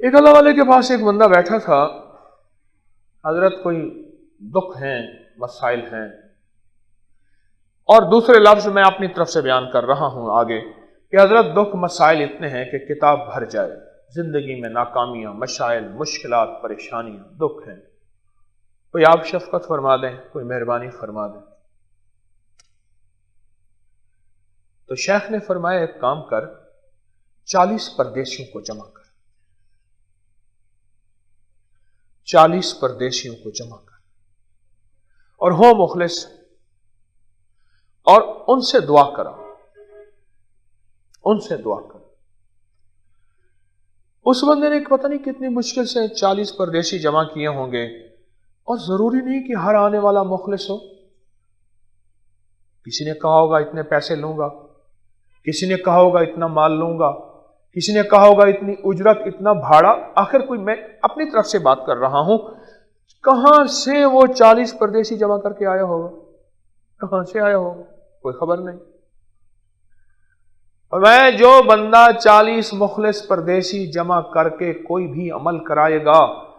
ایک اللہ والے کے پاس ایک بندہ بیٹھا تھا. حضرت کوئی دکھ ہیں، مسائل ہیں، اور دوسرے لفظ میں اپنی طرف سے بیان کر رہا ہوں آگے کہ حضرت دکھ مسائل اتنے ہیں کہ کتاب بھر جائے. زندگی میں ناکامیاں، مشائل، مشکلات، پریشانیاں، دکھ ہیں. کوئی آپ شفقت فرما دیں، کوئی مہربانی فرما دیں. تو شیخ نے فرمایا ایک کام کر، 40 پردیسیوں کو جمع کر. 40 پردیسیوں کو جمع کر اور ہو مخلص، اور ان سے دعا کرا، ان سے دعا کرا. اس بندے نے پتہ نہیں کتنی مشکل سے 40 پردیسی جمع کیے ہوں گے، اور ضروری نہیں کہ ہر آنے والا مخلص ہو. کسی نے کہا ہوگا اتنے پیسے لوں گا، کسی نے کہا ہوگا اتنا مال لوں گا، کسی نے کہا ہوگا اتنی اجرت، اتنا بھاڑا. آخر کوئی، میں اپنی طرف سے بات کر رہا ہوں، کہاں سے وہ 40 پردیسی جمع کر کے آیا ہوگا؟ کہاں سے آیا ہوگا؟ کوئی خبر نہیں. اور میں جو بندہ 40 مخلص پردیسی جمع کر کے کوئی بھی عمل کرائے گا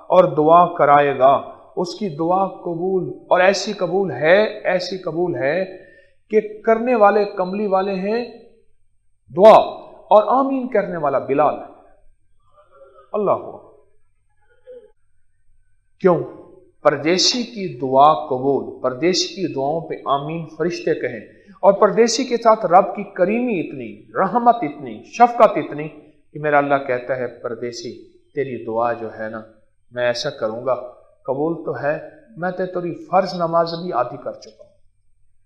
اور دعا کرائے گا، اس کی دعا قبول، اور ایسی قبول ہے کہ کرنے والے کملی والے ہیں دعا، اور آمین کرنے والا بلال ہے. اللہ ہو. کیوں؟ پردیسی کی دعا قبول، پردیسی کی دعاؤں پہ آمین فرشتے کہیں، اور پردیسی کے ساتھ رب کی کریمی اتنی، رحمت اتنی، شفقت اتنی کہ میرا اللہ کہتا ہے پردیسی تیری دعا جو ہے نا، میں ایسا کروں گا، قبول تو ہے، میں تیری فرض نماز بھی آدھی کر چکا.